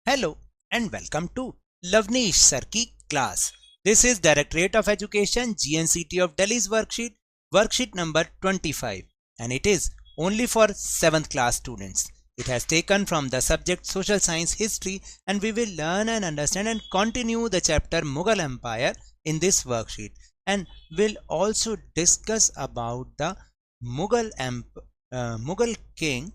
Hello and welcome to Lavneesh Sir ki class. This is Directorate of Education GNCT of Delhi's worksheet number 25, and it is only for 7th class students. It has taken from the subject Social Science History, and we will learn and understand and continue the chapter Mughal Empire in this worksheet, and will also discuss about the Mughal king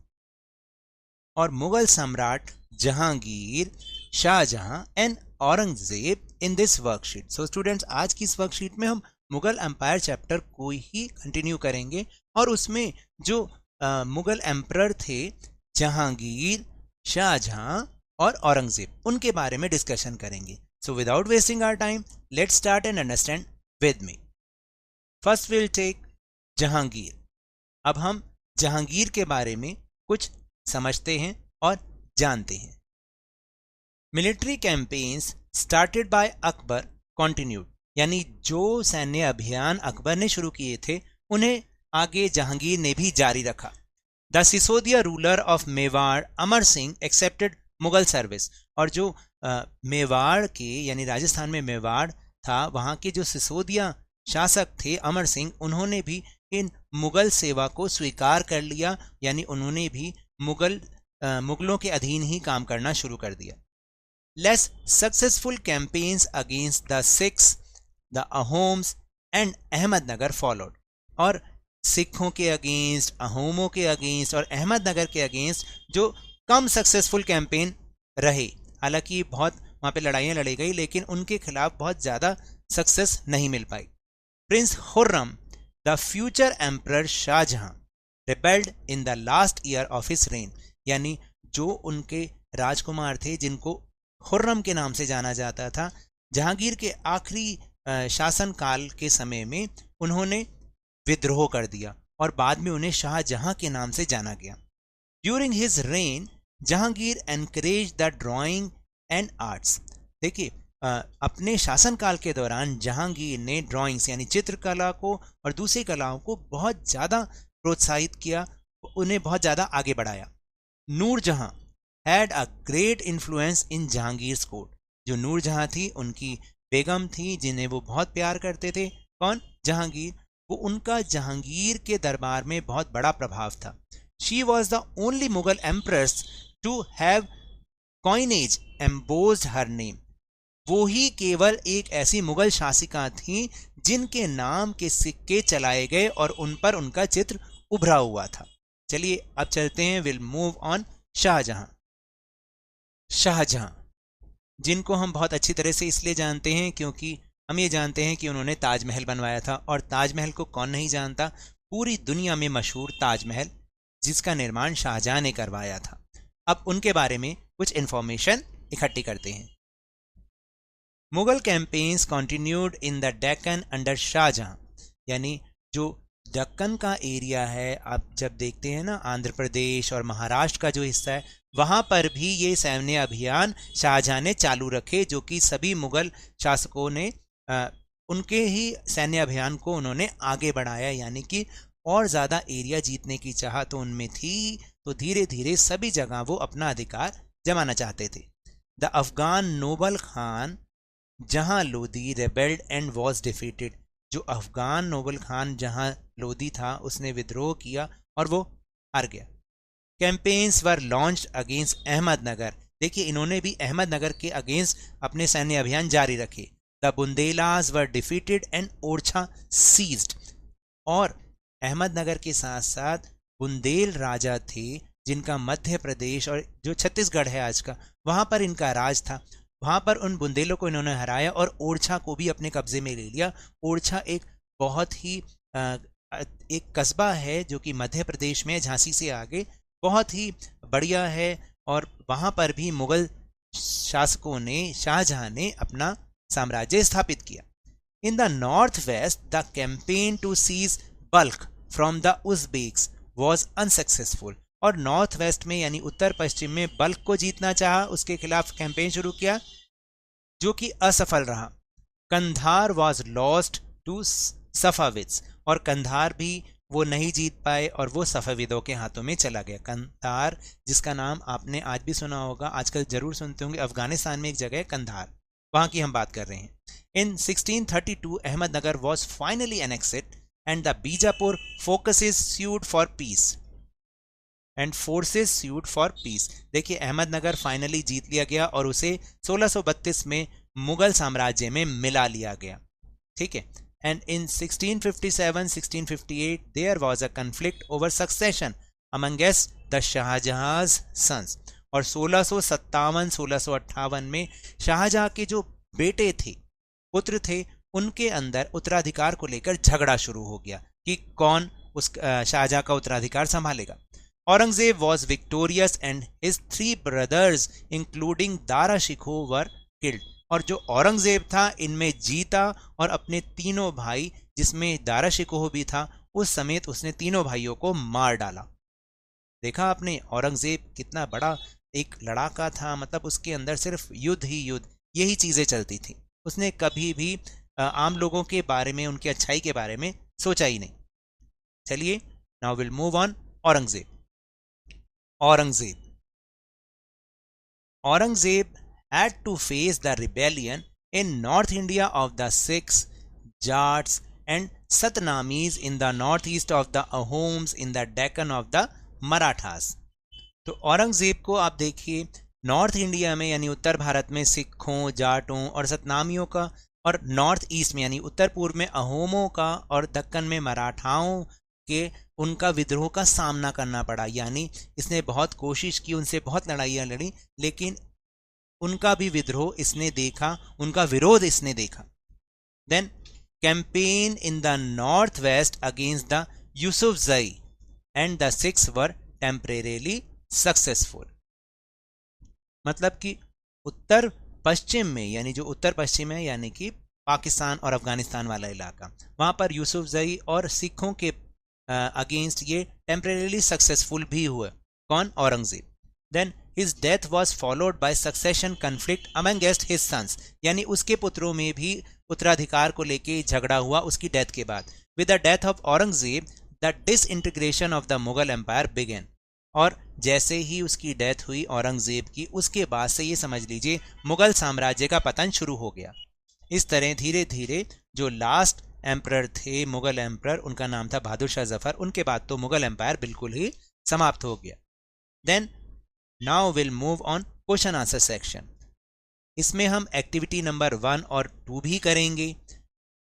और मुगल सम्राट Jahangir, Shah Jahan and Aurangzeb in this worksheet. So students, आज की इस worksheet में हम Mughal empire chapter को ही continue करेंगे और उसमें जो मुगल एम्परर थे जहांगीर, शाहजहां और औरंगजेब, उनके बारे में डिस्कशन करेंगे. So without wasting our time, let's start and understand with me. First will take Jahangir. अब हम जहांगीर के बारे में कुछ समझते हैं और जानते हैं. Military campaigns started by Akbar continued, यानी जो सैन्य अभियान अकबर ने शुरू किए थे उन्हें आगे जहांगीर ने भी जारी रखा. The Sisodia ruler of Mewar Amar Singh accepted Mughal service, और जो मेवाड़ के यानी राजस्थान में मेवाड़ था, वहाँ के जो सिसोदिया शासक थे अमर सिंह, उन्होंने भी इन मुगल सेवा को स्वीकार कर लिया, यानी उन्होंने भी मुगलों के अधीन ही काम करना शुरू कर दिया. Less successful campaigns against the Sikhs, the Ahoms and Ahmednagar followed, और सिखों के अगेंस्ट, अहोमों के अगेंस्ट और अहमदनगर के अगेंस्ट जो कम सक्सेसफुल कैंपेन रहे, हालांकि बहुत वहाँ पे लड़ाइयाँ लड़ी गई, लेकिन उनके खिलाफ बहुत ज़्यादा सक्सेस नहीं मिल पाई. Prince Khurram, the future emperor Shahjahan, rebelled in the last year of his reign, यानी जो उनके राजकुमार थे जिनको खुर्रम के नाम से जाना जाता था, जहांगीर के आखिरी शासन काल के समय में उन्होंने विद्रोह कर दिया और बाद में उन्हें शाहजहां के नाम से जाना गया. During his rain Jahangir encourage the drawing and arts. देखिए, अपने शासनकाल के दौरान जहांगीर ने ड्राइंग्स यानी चित्रकला को और दूसरी कलाओं को बहुत ज़्यादा प्रोत्साहित किया, उन्हें बहुत ज़्यादा आगे बढ़ाया. Nur Jahan had a great influence in Jahangir court. जो नूरजहां थी, उनकी बेगम थी जिन्हें वो बहुत प्यार करते थे. कौन? जहांगीर. वो उनका जहांगीर के दरबार में बहुत बड़ा प्रभाव था. She was the only Mughal empress to have coinage embossed her name. वो ही केवल एक ऐसी मुगल शासिका थी जिनके नाम के सिक्के चलाए गए और उन पर उनका चित्र उभरा हुआ था. चलिए अब चलते हैं, will move on. Shah Jahan. Shah Jahan जिनको हम बहुत अच्छी तरह से इसलिए जानते हैं क्योंकि हम ये जानते हैं कि उन्होंने ताजमहल बनवाया था, और ताजमहल को कौन नहीं जानता, पूरी दुनिया में मशहूर ताजमहल जिसका निर्माण शाहजहां ने करवाया था. अब उनके बारे में कुछ इंफॉर्मेशन इकट्ठी करते हैं. Mughal campaigns continued in the Deccan under Shah Jahan, यानी जो दक्कन का एरिया है, आप जब देखते हैं ना आंध्र प्रदेश और महाराष्ट्र का जो हिस्सा है, वहाँ पर भी ये सैन्य अभियान शाहजहां ने चालू रखे, जो कि सभी मुगल शासकों ने उनके ही सैन्य अभियान को उन्होंने आगे बढ़ाया, यानी कि और ज़्यादा एरिया जीतने की चाह तो उनमें थी, तो धीरे धीरे सभी जगह वो अपना अधिकार जमाना चाहते थे. द अफगान नोबल खान जहां लोदी रेबेल्ड एंड वॉज डिफीटेड. जो अफगान नोबल खान जहां लोदी था, उसने विद्रोह किया और वो हार गया. कैंपेन्स वर लॉन्च्ड अगेंस्ट अहमदनगर. देखिए, इन्होंने भी अहमदनगर के अगेंस्ट अपने सैन्य अभियान जारी रखे. The Bundelas were defeated and Orchha seized. और अहमदनगर के साथ साथ बुंदेल राजा थे जिनका मध्य प्रदेश और जो छत्तीसगढ़ है आज का, वहां पर इनका राज था. वहाँ पर उन बुंदेलों को इन्होंने हराया और ओरछा को भी अपने कब्जे में ले लिया. ओरछा एक बहुत ही एक कस्बा है जो कि मध्य प्रदेश में, झांसी से आगे, बहुत ही बढ़िया है, और वहाँ पर भी मुगल शासकों ने, शाहजहां ने अपना साम्राज्य स्थापित किया. In the north west the campaign to seize Balkh from the Uzbeks was unsuccessful. और नॉर्थ वेस्ट में यानी उत्तर पश्चिम में बल्ख को जीतना चाहा, उसके खिलाफ कैंपेन शुरू किया जो कि असफल रहा. कंधार वॉज लॉस्ट टू सफाविद्स, और कंधार भी वो नहीं जीत पाए और वो सफ़विदों के हाथों में चला गया। कंधार, जिसका नाम आपने आज भी सुना होगा, आजकल जरूर सुनते होंगे, अफगानिस्तान में एक जगह है कंधार, वहाँ की हम बात कर रहे हैं। In 1632 Ahmednagar was finally annexed and the Bijapur forces sued for peace and forces sued for peace. देखिए, अहमदनगर फाइनली जीत लिया गया और उसे 1632 में मुगल साम्राज्य में मिला लिया गया। ठीक है। And in 1657-1658 there was a conflict over succession amongst the Shah Jahan sons. और 1657-1658 में शाहजहां के जो बेटे थे, पुत्र थे, उनके अंदर उत्तराधिकार को लेकर झगड़ा शुरू हो गया कि कौन उस शाहजहां का उत्तराधिकार संभालेगा। Aurangzeb was victorious and his 3 brothers including Dara Shikoh were killed. और जो औरंगजेब था इनमें जीता और अपने तीनों भाई, जिसमें दारा शिकोह भी था, उस समेत उसने तीनों भाइयों को मार डाला। देखा आपने, औरंगजेब कितना बड़ा एक लड़ाका था, मतलब उसके अंदर सिर्फ युद्ध ही युद्ध, यही चीजें चलती थी। उसने कभी भी आम लोगों के बारे में, उनकी अच्छाई के बारे में सोचा ही नहीं। चलिए, now will move on. Aurangzeb had to face the rebellion in North India of the Sikhs, Jats and Satnamis in the northeast of the Ahoms in the Deccan of the Marathas। तो औरंगजेब को आप देखिए, नॉर्थ इंडिया में यानी उत्तर भारत में सिखों, जाटों और सतनामियों का, और नॉर्थ ईस्ट में यानी उत्तर पूर्व में अहोमों का, और दक्कन में मराठाओं के उनका विद्रोह का सामना करना पड़ा। यानी इसने बहुत कोशिश की, उनसे बहुत लड़ाइयाँ लड़ी, लेकिन उनका भी विद्रोह इसने देखा, उनका विरोध इसने देखा। Then campaign in the north west against the Yusufzai and the Sikhs were temporarily successful. मतलब कि उत्तर पश्चिम में, यानी जो उत्तर पश्चिम है यानी कि पाकिस्तान और अफगानिस्तान वाला इलाका, वहां पर यूसुफजई और सिखों के अगेंस्ट ये टेम्परेरीली सक्सेसफुल भी हुए। कौन? Aurangzeb. Then his death was followed by succession conflict amongst his sons, यानी उसके पुत्रों में भी उत्तराधिकार को लेके झगड़ा हुआ उसकी डेथ के बाद। with the death of Aurangzeb the disintegration of the Mughal empire began। और जैसे ही उसकी डेथ हुई औरंगजेब की, उसके बाद से ये समझ लीजिए मुगल साम्राज्य का पतन शुरू हो गया। इस तरह धीरे धीरे जो लास्ट एम्परर थे, मुगल एम्परर, उनका नाम था बहादुर शाह जफर, उनके बाद तो मुगल एम्पायर बिल्कुल ही समाप्त हो गया। Then now will move on question answer section. इसमें हम एक्टिविटी नंबर 1 और 2 भी करेंगे,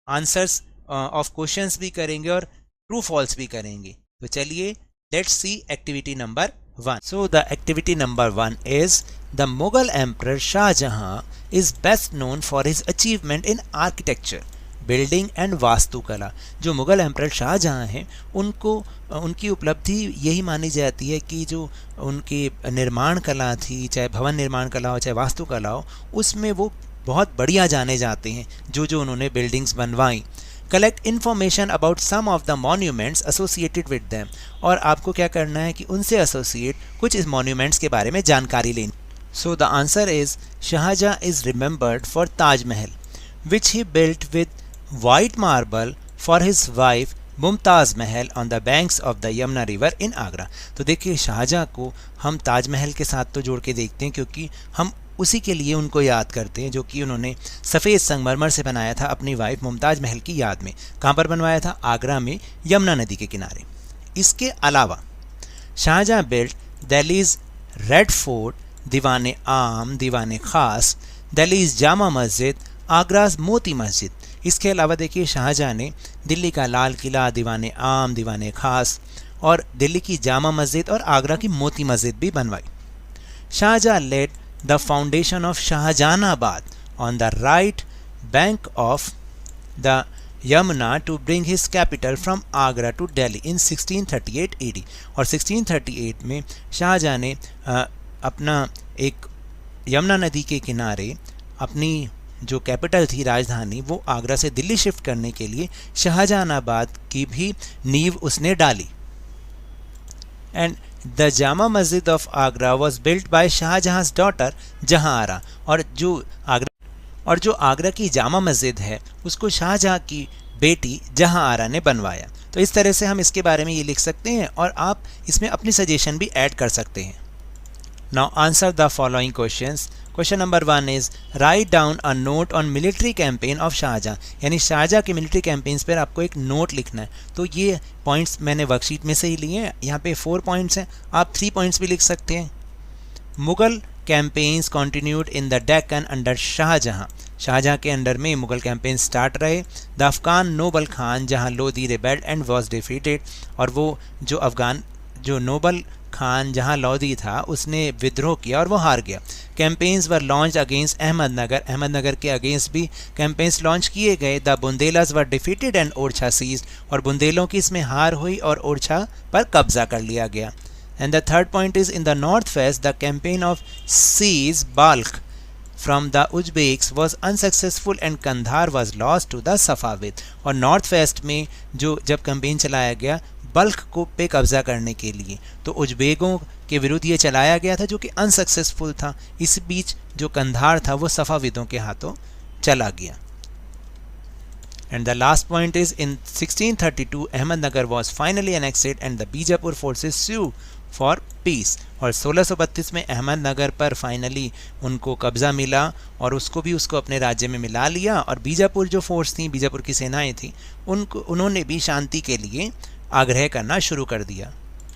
आंसर्स ऑफ क्वेश्चंस भी करेंगे और ट्रू फॉल्स भी करेंगे। तो चलिए let's see activity number 1। So the activity number 1 is the Mughal emperor Shah Jahan is best known for his achievement in architecture, building and वास्तुकला। जो मुगल एम्परर शाहजहां हैं, उनको उनकी उपलब्धि यही मानी जाती है कि जो उनकी निर्माण कला थी, चाहे भवन निर्माण कला हो चाहे वास्तुकला हो, उसमें वो बहुत बढ़िया जाने जाते हैं, जो उन्होंने बिल्डिंग्स बनवाई। Collect information about some of the monuments associated with them. और आपको क्या करना है कि उनसे एसोसिएट कुछ इस मॉन्यूमेंट्स के बारे में जानकारी लेनी। So the answer is Shah Jahan is remembered for Taj Mahal which he built with white marble for his wife Mumtaz Mahal on the banks of the Yamuna river in Agra. तो देखिए, शाहजहां को हम ताजमहल के साथ तो जोड़ के देखते हैं, क्योंकि हम उसी के लिए उनको याद करते हैं, जो कि उन्होंने सफ़ेद संगमरमर से बनाया था अपनी वाइफ मुमताज़ महल की याद में। कहाँ पर बनवाया था? आगरा में, यमुना नदी के किनारे। इसके अलावा Shahjahan built Delhi's Red Fort, Diwan Aam, Diwan ख़ास, दिल्लीज जामा मस्जिद, आगराज मोती मस्जिद। इसके अलावा देखिए, शाहजहां ने दिल्ली का लाल किला, दीवान आम, दीवान ख़ास और दिल्ली की जामा मस्जिद और आगरा की मोती मस्जिद भी बनवाई। Shah Jahan led the foundation of Shahjahanabad on the right bank of the Yamuna to bring his capital from Agra to Delhi in 1638 AD। और 1638 में शाहजहां ने अपना एक यमुना नदी के किनारे अपनी जो कैपिटल थी, राजधानी, वो आगरा से दिल्ली शिफ्ट करने के लिए शाहजहानाबाद की भी नींव उसने डाली। And the Jama Masjid of Agra was built by Shahjahan's daughter Jahanara. और जो आगरा की जामा मस्जिद है, उसको शाहजहां की बेटी जहांआरा ने बनवाया। तो इस तरह से हम इसके बारे में ये लिख सकते हैं और आप इसमें अपनी सजेशन भी ऐड कर सकते हैं। Now answer the following questions. Question number 1 is write down a note on military campaign of Shah Jahan, यानी शाहजहां के मिलिट्री कैंपेन्स पर आपको एक नोट लिखना है। तो ये पॉइंट्स मैंने वर्कशीट में से ही लिए हैं, यहाँ पे 4 पॉइंट्स हैं, आप 3 पॉइंट्स भी लिख सकते हैं। Mughal campaigns continued in the Deccan under Shah Jahan, Shah Jahan के अंडर में मुगल कैंपेन स्टार्ट रहे। The Afghan noble Khan Jahan Lodi rebelled and was defeated, और वो जो नोबल खान जहां लोधी था उसने विद्रोह किया और वो हार गया। Campaigns were launch against Ahmednagar, Ahmednagar के अगेंस्ट भी कैंपेन्स लॉन्च किए गए। The Bundelas were defeated and Orchha seized, और बुंदेलों की इसमें हार हुई और ओरछा पर कब्जा कर लिया गया। And the third point is in the northwest, the campaign of seize Balkh from the Uzbeks was unsuccessful and Kandahar was lost to the Safavid। और नॉर्थ वेस्ट में जब कैंपेन चलाया गया बल्ख को पे कब्जा करने के लिए, तो उज्बेकों के विरुद्ध ये चलाया गया था जो कि अनसक्सेसफुल था। इस बीच जो कंधार था वो सफाविदों के हाथों चला गया। And the last point is in 1632 Ahmednagar was finally annexed and the Bijapur forces sued for peace। और 1632 में अहमदनगर पर फाइनली उनको कब्जा मिला और उसको अपने राज्य में मिला लिया, और बीजापुर जो फोर्स थी, बीजापुर की सेनाएं थी, उन्होंने भी शांति के लिए आग्रह करना शुरू कर दिया।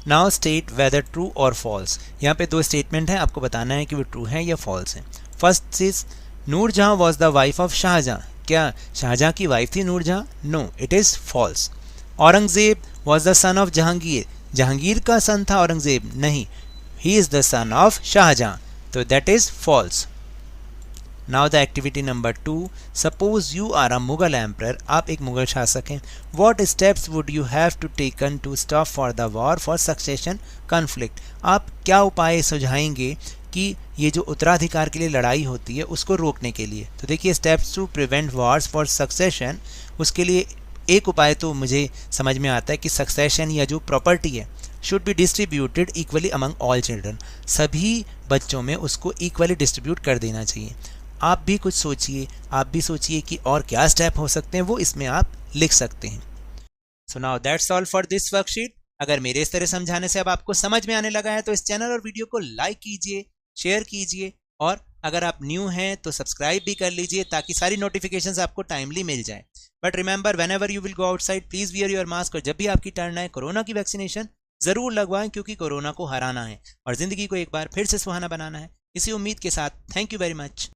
नाउ स्टेट वेदर ट्रू और फॉल्स। यहाँ पे 2 स्टेटमेंट हैं, आपको बताना है कि वो ट्रू है या फॉल्स है। First is Nurjahan was the wife of Shahjahan, क्या शाहजहां की वाइफ थी Nurjahan? No, it is false. Aurangzeb was the son of Jahangir, Jahangir का सन था औरंगजेब? नहीं, he is the son of Shahjahan, तो that is false. Now the activity number 2, suppose you are a Mughal emperor, आप एक मुगल शासक हैं। What steps would you have to taken to stop for the war for succession conflict, आप क्या उपाय सुझाएंगे कि ये जो उत्तराधिकार के लिए लड़ाई होती है उसको रोकने के लिए? तो देखिए, steps to prevent wars for succession, उसके लिए एक उपाय तो मुझे समझ में आता है कि सक्सेशन या जो प्रॉपर्टी है should be distributed equally among all children, सभी बच्चों में उसको इक्वली डिस्ट्रीब्यूट कर देना चाहिए। आप भी कुछ सोचिए, आप भी सोचिए कि और क्या स्टेप हो सकते हैं, वो इसमें आप लिख सकते हैं। So now that's all for this worksheet. अगर मेरे इस तरह समझाने से अब आपको समझ में आने लगा है तो इस चैनल और वीडियो को लाइक कीजिए, शेयर कीजिए, और अगर आप न्यू हैं तो सब्सक्राइब भी कर लीजिए ताकि सारी नोटिफिकेशंस आपको टाइमली मिल जाए। But remember, whenever you will go outside please wear your mask, और जब भी आपकी टर्न आए कोरोना की वैक्सीनेशन जरूर लगवाएं, क्योंकि कोरोना को हराना है और जिंदगी को एक बार फिर से सुहाना बनाना है। इसी उम्मीद के साथ थैंक यू वेरी मच।